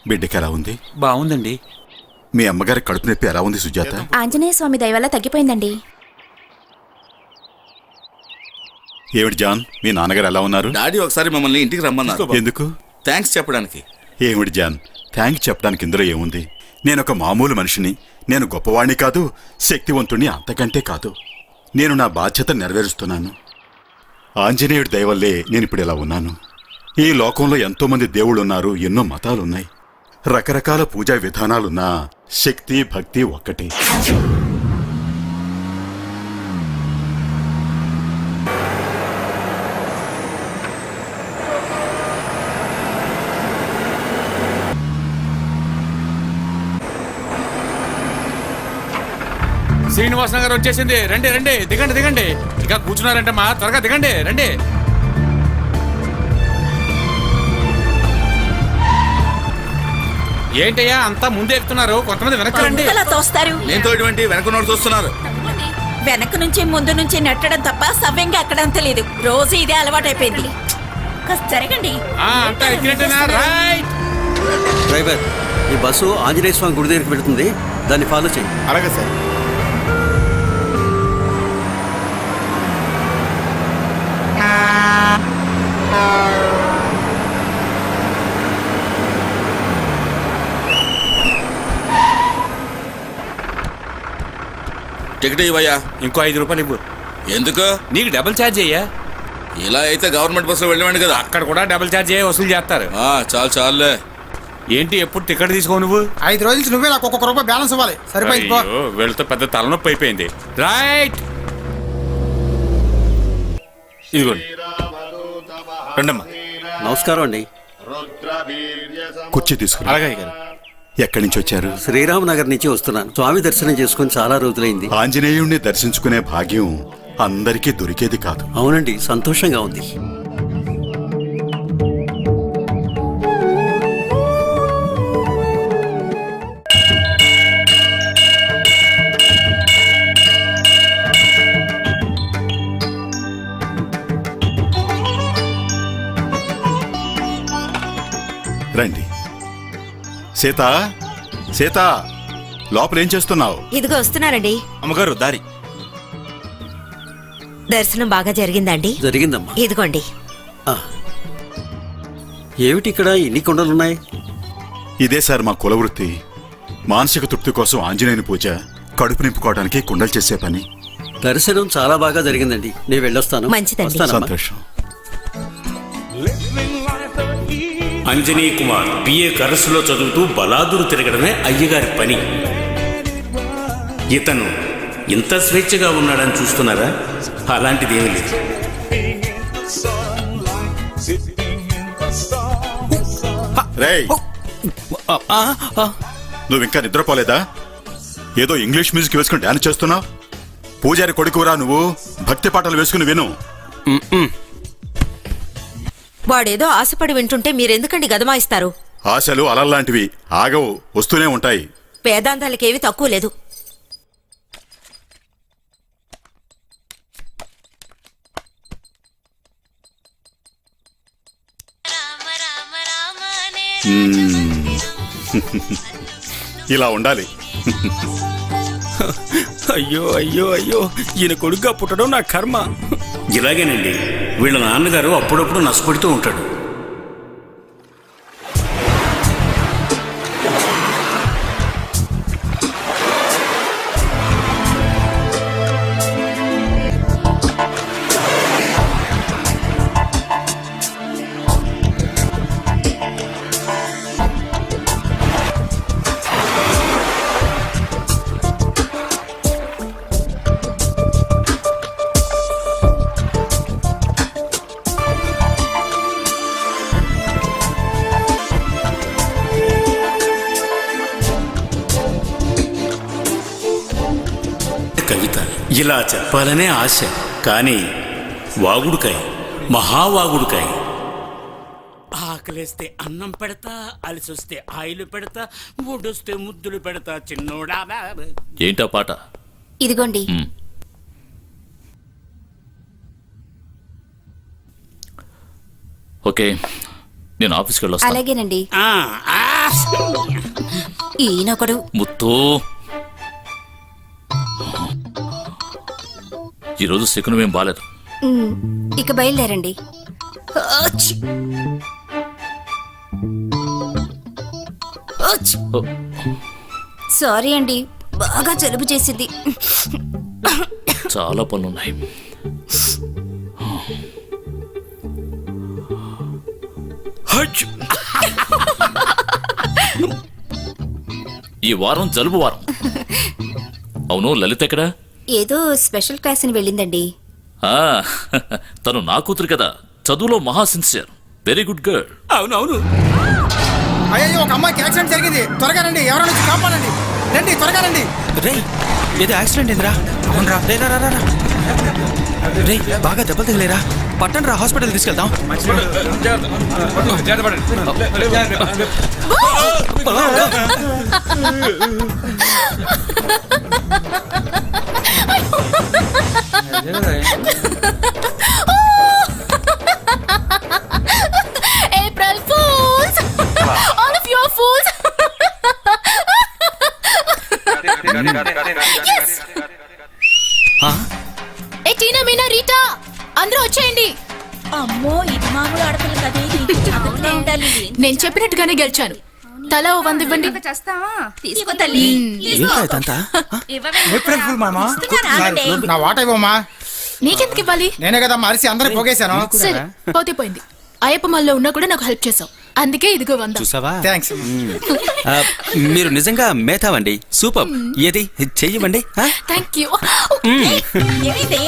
బిడ్డకి ఎలా ఉంది? బాగుందండి. మీ అమ్మగారి కడుపు నొప్పి ఎలా ఉంది సుజాత? ఆంజనేయ స్వామి దయ వల్ల తగ్గిపోయిందండి. ఏమిటి జాన్, మీ నాన్నగారు ఎలా ఉన్నారు? డాడీ ఒకసారి మమ్మల్ని ఇంటికి రమ్మన్నారు. ఎందుకు? థ్యాంక్స్ చెప్పడానికి. ఏమిటి జాన్, థ్యాంక్స్ చెప్పడానికి ఇందులో ఏముంది? నేను ఒక మామూలు మనిషిని. నేను గొప్పవాణ్ణి కాదు, శక్తివంతుణ్ణి అంతకంటే కాదు. నేను నా బాధ్యత నెరవేరుస్తున్నాను. ఆంజనేయుడి దయవల్లే నేనిప్పుడు ఇలా ఉన్నాను. ఈ లోకంలో ఎంతోమంది దేవుళ్ళున్నారు, ఎన్నో మతాలున్నాయి, రకరకాల పూజా విధానాలున్నా శక్తి భక్తి ఒక్కటే. శ్రీనివాస్ నగర్ వచ్చేసింది. రండి రండి, దిగండి దిగండి. ఇక కూర్చున్నారంటే మా త్వరగా దిగండి, రండి. ఏంటయ్యా అంతా ముందే ఎక్కుతున్నారు, కొంతమంది వెనక్కి రండి. తోస్తారు. వెనక చూస్తున్నారు. వెనక నుంచి ముందు నుంచి నెట్టడం తప్ప సవ్యంగా ఎక్కడం తెలియదు. రోజు ఇదే అలవాటు అయిపోయింది. జరగండి. అంతా ఎక్కినట్టేనా? రైట్. డ్రైవర్, ఈ బస్సు ఆంజనేయ స్వామి గుడి దగ్గరికి వెళుతుంది, దాన్ని ఫాలో చేయి. అలాగే సార్. టికెట్ ఇవ్వయ్యా. ఇంకో 5 రూపాయలు ఇవ్వు. ఎందుకు? నీకు డబుల్ ఛార్జ్ అయ్యా. ఇలా అయితే గవర్నమెంట్ బస్సులో వెళ్ళివ్వండి కదా. అక్కడ కూడా డబుల్ ఛార్జ్ వసూలు చేస్తారు. చాలు చాలులే. ఏంటి ఎప్పుడు టికెట్ తీసుకో నువ్వు? 5 రోజుల నుంచి నువ్వే నాకు 1 రూపాయి బ్యాలెన్స్ ఇవ్వాలి. సరిపోయింది. వీళ్ళతో పెద్ద తలనొప్పి అయిపోయింది. రైట్. ఇదిగోండి. రండమ్మా. నమస్కారం అండి. కుర్చీ తీసుకుని. అలాగే. ఎక్కడి నుంచి వచ్చారు? శ్రీరామనగర్ నుంచి వస్తున్నాను. స్వామి దర్శనం చేసుకుని చాలా రోజులైంది. ఆంజనేయుణ్ణి దర్శించుకునే భాగ్యం అందరికీ దొరికేది కాదు. అవునండి, సంతోషంగా ఉంది. రండి. సీత, సీత, లోపలేం చేస్తున్నావు? ఇదిగో వస్తున్నారండి. అమ్మగారు దారి. దర్శనం బాగా జరిగిందండి? జరిగిందమ్మా. ఇదిగోండి. ఏమిటి ఇక్కడ ఇన్ని కొండలున్నాయి? ఇదే సార్ మా కులవృత్తి. మానసిక తృప్తి కోసం ఆంజనేయుని పూజ, కడుపు నింపుకోవడానికి కుండలు చేసే పని. దర్శనం చాలా బాగా జరిగిందండి. నేను వెళ్ళొస్తాను. మంచిదండి. సంతోషం. అంజనీ కుమార్ బిఏ కరస్లో చదువుతూ బలాదురు తిరగడమే అయ్యగారి పని. ఇతను ఇంత స్వేచ్ఛగా ఉన్నాడని చూస్తున్నారా? అలాంటిదేమీ లేదు. నువ్వు ఇంకా నిద్రపోలేదా? ఏదో ఇంగ్లీష్ మ్యూజిక్ వేసుకుని డాన్స్ చేస్తున్నావు. పూజారి కొడుకురా నువ్వు. భక్తి పాటలు వేసుకుని విను. వాడేదో ఆశపడి వింటుంటే మీరెందుకండి గదమాయిస్తారు? ఆశలు అలల్లాంటివి, ఆగవు, వస్తూనే ఉంటాయి. వేదాంతాలకేవి తక్కువ లేదు. ఇలా ఉండాలి. అయ్యో అయ్యో అయ్యో, ఈయన కొడుగ్గా పుట్టడం నా కర్మ. ఇలాగేనండి, వీళ్ళ నాన్నగారు అప్పుడప్పుడు నష్టపడుతూ ఉంటాడు. కవిత ఇలా చెప్పాలనే ఆశ, కానీ వాగుడుకాయ, మహావాగుడుకాయ. ఆకలేస్తే అన్నం పెడతా, అలసొస్తే ఆయిల్ పెడతా, మూడొస్తే ముద్దులు పెడతా చిన్నోడా. ఏంటా పాట? ఇదిగోండి. ఓకే, నేను ఆఫీస్కి వెళ్ళొస్తాను. అలాగేనండి. ఈయనొకడు. ముత్తూ, ఈరోజు శకునం ఏం బాలేదు. ఇక బయలుదేరండి. ఆచ్! ఆచ్! ఓ, సారీ అండి, బాగా జలుబు చేసింది. చాలా పనులున్నాయి. హచ్! ఈ వారం జలుబు వారం. అవును, లలిత ఎక్కడా? ఏదో స్పెషల్ క్లాస్ అని వెళ్ళిందండి. ఆ, తను నా కూతురు కదా, చదువులో మహా సిన్సియర్, వెరీ గుడ్ గర్ల్. అవునవును. అయ్యో ఒక అమ్మాయికి యాక్సిడెంట్ జరిగింది, త్వరగా రండి, ఎవరైనా వచ్చి కాపాడండి. రండి, త్వరగా రండి. రే ఏదో యాక్సిడెంట్ ఏందిరా? అవునరా, రే రా రా రా. రే బాగా దెబ్బలు తగిలేరా? పట్టణం రా, హాస్పిటల్ తీసుకెళ్దాం. April Fools! All of you are fools! Yes! A Tina, Meena, Rita, అందరూ వచ్చేయండి. అమ్మో, ఇది మామూలు ఆడపిల్ల కదే, చదువులో ఉండాలి. నేను చెప్పినట్టుగానే గెలిచాను. తలా ఓ 100 ఇవ్వండి. తీసుకో తల్లి. ఏప్రిల్ ఫుల్ మామా. ఆగండి. నా వాట ఇవ్వమ్మా. నీకెందుకు ఇవ్వాలి? నేనే కదా అరిసి అందరికి పోగేశాను. సరే, పోతే పోయింది. అయ్యప్ప మాల్లో ఉన్నా కూడా నాకు హెల్ప్ చేసావు, అందుకే ఇదిగో 100. చూసావా? థ్యాంక్స్. మీరు నిజంగా మేధావండి, సూపర్. ఏది చెయ్యవండి. Thank you. ఏమైంది?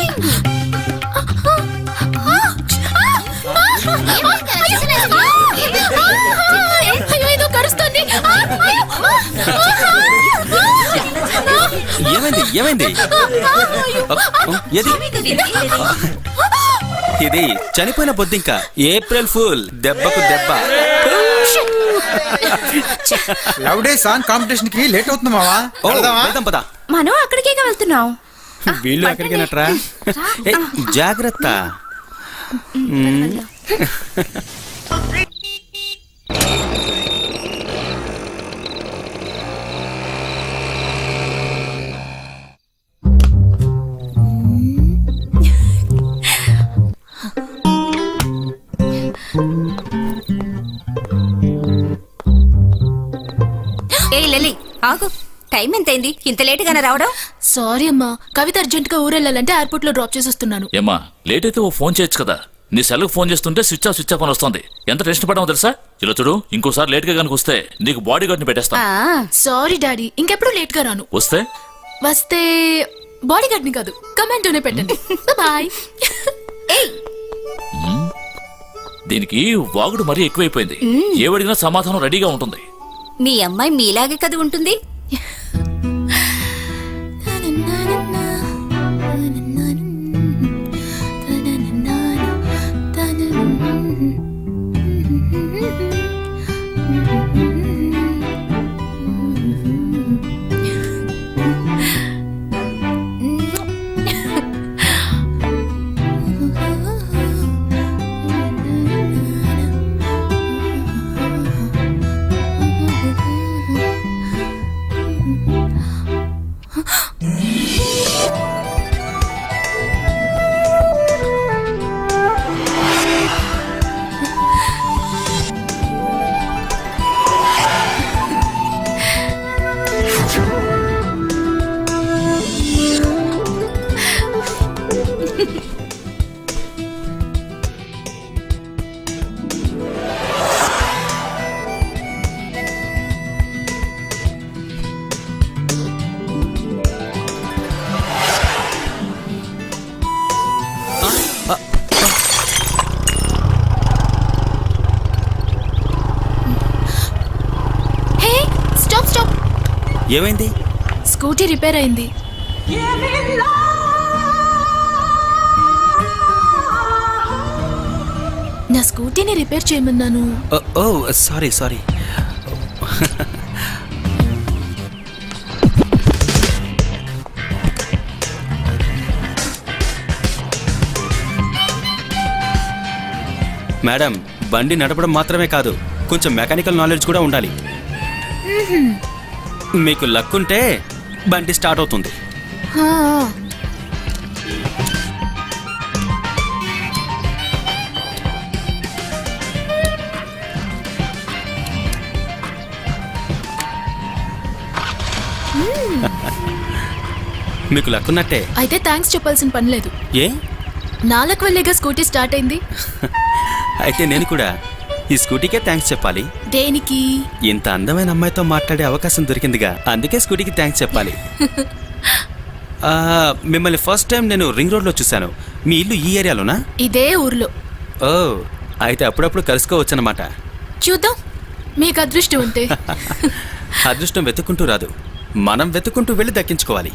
అయ్యో, ఏదో కరుస్తుంది. ఏమైంది ఏమైంది? ఏది? ఇది చనిపోయిన బొద్దింక. ఏప్రిల్ ఫూల్, దెబ్బకు దెబ్బ. లవ్ డే సాంగ్ కాంపిటీషన్ కి లేట్ అవుతుంది మావా. ఓ, వెళ్దామా? వెళ్దాం పద. మనం అక్కడికే వెళ్తున్నాం. వీళ్ళు ఎక్కడికి నట్రా? జాగ్రత్త. ఏ లలి, ఆగు. టైం ఎంతైంది? ఇంత లేట్ గానే రావడం? సారీ అమ్మా, కవిత అర్జెంట్ గా ఊరెళ్ళాలంటే ఎయిర్పోర్ట్ లో డ్రాప్ చేసి వస్తున్నాను. ఏమ్మా, లేట్ అయితే ఓ ఫోన్ చేయొచ్చు కదా. నీ సెల్కి ఫోన్ చేస్తుంటే స్విచ్ ఆఫ్ అని వస్తుంది. ఎంత టెన్షన్ పడ్డామో తెలుసా? ఇలా చూడు, ఇంకోసారి లేట్ గా కనుక వస్తే నీకు బాడీ గార్డ్ ని పెట్టేస్తా. సారీ డాడీ, ఇంకెప్పుడు లేట్ గా రాను. వస్తే బాడీ గార్డ్ ని కాదు, కమాండోనే పెట్టండి. బాయ్. దీనికి వాగుడు మరీ ఎక్కువైపోయింది. ఏవడిగినా సమాధానం రెడీగా ఉంటుంది. మీ అమ్మాయి మీలాగే కదా ఉంటుంది. ఏమైంది? స్కూటీ రిపేర్ అయింది. నా స్కూటీని రిపేర్ చేయమన్నాను. ఓ సారీ సారీ. మేడం, బండి నడపడం మాత్రమే కాదు, కొంచెం మెకానికల్ నాలెడ్జ్ కూడా ఉండాలి. మీకు లక్ ఉంటే బండి స్టార్ట్ అవుతుంది. హా. మీకు లక్ ఉన్నట్టే. అయితే థ్యాంక్స్ చెప్పాల్సిన పని లేదు. ఏ? నాలుగు వెళ్ళేగా స్కూటీ స్టార్ట్ అయింది. అయితే నేను కూడా ఈ స్కూటీకే థ్యాంక్స్ చెప్పాలి. దేనికి? ఇంత అందమైన అమ్మాయితో మాట్లాడే అవకాశం దొరికిందిగా, అందుకే స్కూటీకి థ్యాంక్స్ చెప్పాలి. మిమ్మల్ని ఫస్ట్ టైం నేను రింగ్ రోడ్లో చూశాను. మీ ఇల్లు ఈ ఏరియాలోనా? ఇదే ఊర్లో. ఓ, అయితే అప్పుడప్పుడు కలుసుకోవచ్చు అన్నమాట. చూద్దాం, మీకు అదృష్టం ఉంటే. అదృష్టం వెతుక్కుంటూ రాదు, మనం వెతుక్కుంటూ వెళ్ళి దక్కించుకోవాలి.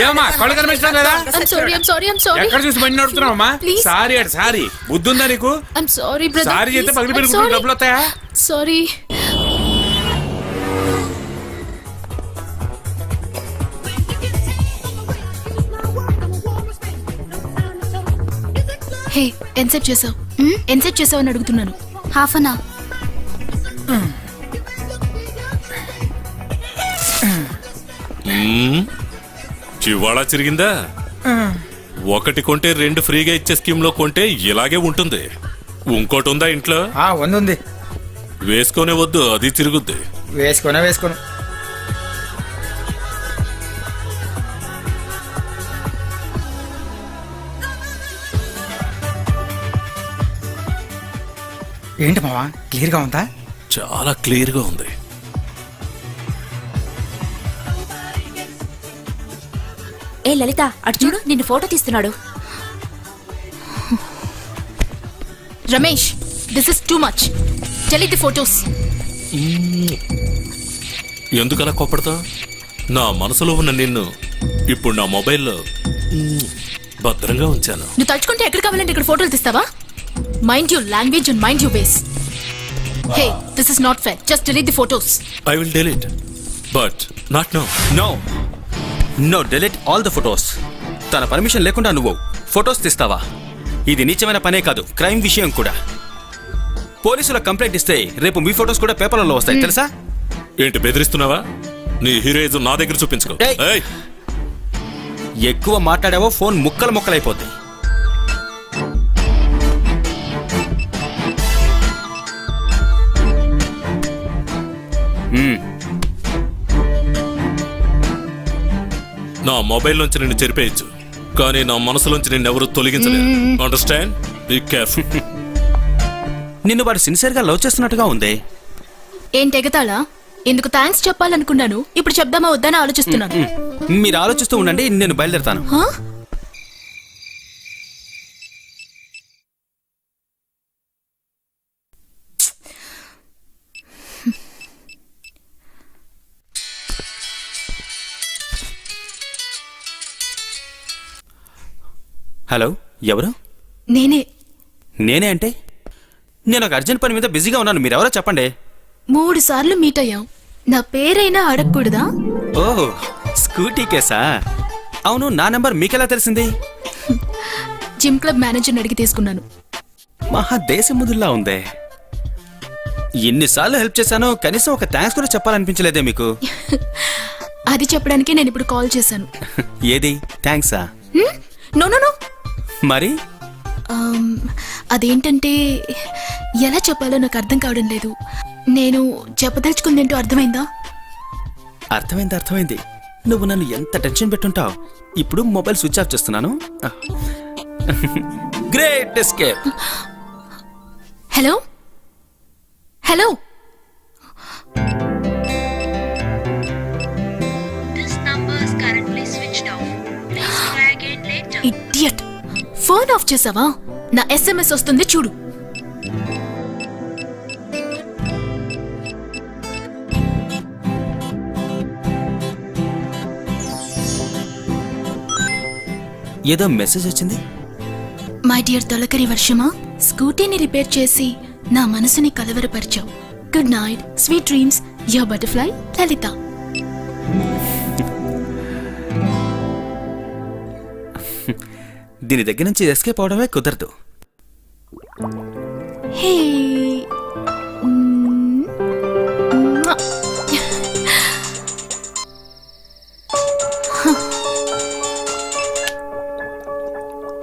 ఏమమ్మా కళ్ళు కనిపించడం లేదా? I'm sorry, I'm sorry, I'm sorry. ఎక్కడ చూసి బండి నడుపుతున్నావమ్మా? Please. సారీ అటు సారీ బుద్ధుందా నీకు? I'm sorry, brother. సారీ చెప్తే Please, పగిలి I'm పెరుగుతుంది sorry. డబ్బులు వస్తాయా? Sorry. హే, ఎంతసేపు చేసావు? ఎంతసేపు చేసావు అని అడుగుతున్నాను. Half an hour. చివాళ చిరిగిందా? ఒకటి కొంటే రెండు ఫ్రీగా ఇచ్చే స్కీమ్ లో కొంటే ఇలాగే ఉంటుంది. ఇంకోటి ఉందా ఇంట్లో? ఉంది. వేసుకొనే వద్దు, అది చిరుగుద్ది. వేసుకోను. ఏంటి మావా, క్లియర్గా ఉందా? చాలా క్లియర్ గా ఉంది. ఏ లలిత, అటు చూడు, నిన్ను ఫోటో తీస్తున్నాడు. Ramesh, this is too much. delete the photos. ఎందుకలా కోపడతా? నా మనసులో ఉన్న నిన్ను ఇప్పుడు నా మొబైల్లో భద్రంగా ఉంచాను. నువ్వు తలుచుకుంటే ఎక్కడ కావాలంటే ఇక్కడ ఫోటోలు తీస్తావా? Mind your language and mind your ways. Hey, this is not fair. Just delete the photos. I will delete, but not now. No, delete all the photos. తన పర్మిషన్ లేకుండా నువ్వు ఫొటోస్ తీస్తావా? ఇది నీచమైన పనే కాదు, క్రైమ్ విషయం కూడా. పోలీసులకు కంప్లైంట్ ఇస్తే రేపు మీ ఫొటోస్ కూడా పేపర్లలో వస్తాయి, తెలుసా? ఏంటి బెదిరిస్తున్నావా? నీ హీరోయిజం నా దగ్గర చూపించుకో. ఏయ్! ఎక్కువ మాట్లాడావో ఫోన్ ముక్కలైపోద్ది. నా మొబైల్ నుంచి నిన్ను చెరిపేయచ్చు, కానీ నా మనసులోంచి నిన్నెవరూ తొలగించలేరు. అండర్స్టాండ్? Be careful. నిన్ను వాడు సిన్సియర్గా లవ్ చేస్తున్నట్టుగా ఉంది. ఏంటి ఎగతాళా? ఎందుకు థ్యాంక్స్ చెప్పాలనుకున్నాను, ఇప్పుడు చెప్దామా వద్దని ఆలోచిస్తున్నాను. మీరు ఆలోచిస్తూ ఉండండి, నేను బయలుదేరుతాను. హలో, ఎవరు? నేనే అంటే? నేను ఒక అర్జెంట్ పని మీద బిజీగా ఉన్నాను, మీరెవరో చెప్పండి. 3 సార్లు మీట్ అయ్యాం, నా పేరైనా అడగకూడదా? ఓ, స్కూటీ కేసా? అవును, నా నెంబర్ మీకెలా తెలిసింది? జిమ్ క్లబ్ మేనేజర్ని అడిగి తీసుకున్నాను. మహా దేశముదుల్లా ఉందే. ఎన్నిసార్లు హెల్ప్ చేశానో కనీసం ఒక థ్యాంక్స్ కూడా చెప్పాలనిపించలేదే మీకు? అది చెప్పడానికే నేను ఇప్పుడు కాల్ చేశాను. ఏది థ్యాంక్సా? No no no. మరి అదేంటంటే ఎలా చెప్పాలో నాకు అర్థం కావడం లేదు. నేను చెప్పదలుచుకుందేంటో అర్థమైందా? అర్థమైంది. నువ్వు నన్ను ఎంత టెన్షన్ పెట్టుంటావు. ఇప్పుడు మొబైల్ స్విచ్ ఆఫ్ చేస్తున్నాను. Great escape. Hello hello. Idiot, phone off చేసావా? నా SMS వస్తుంది చూడు. ఏదో మెసేజ్ వచ్చింది. మై డియర్ తొలకరి వర్షమా, స్కూటీని రిపేర్ చేసి నా మనసుని కలవరపరిచావు. Good night, sweet dreams, your butterfly Lalitha. దీని దగ్గర నుంచి ఎస్కేప్ అవడమే కుదరదు. హే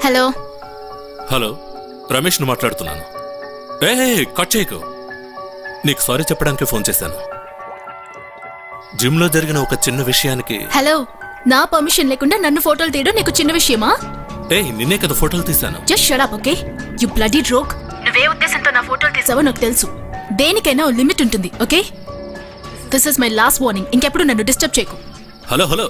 హలో హలో, రమేష్ను మాట్లాడుతున్నాను. కట్ చేయకు. నీకు సారీ చెప్పడానికి ఫోన్ చేశాను. జిమ్ లో జరిగిన ఒక చిన్న విషయానికి. హలో, నా పర్మిషన్ లేకుండా నన్ను ఫోటోలు తీయడం నీకు చిన్న విషయమా? నిన్నే కదా ఫోటోలు తీశాను. Just shut up, okay? You bloody డ్రోక్. నువ్వే ఉద్దేశంతో నా ఫోటోలు తీసావో నాకు తెలుసు. దేనికైనా ఓ లిమిట్ ఉంటుంది, okay? This is my last warning. ఇంకెప్పుడు నన్ను డిస్టర్బ్ చేయకు. హలో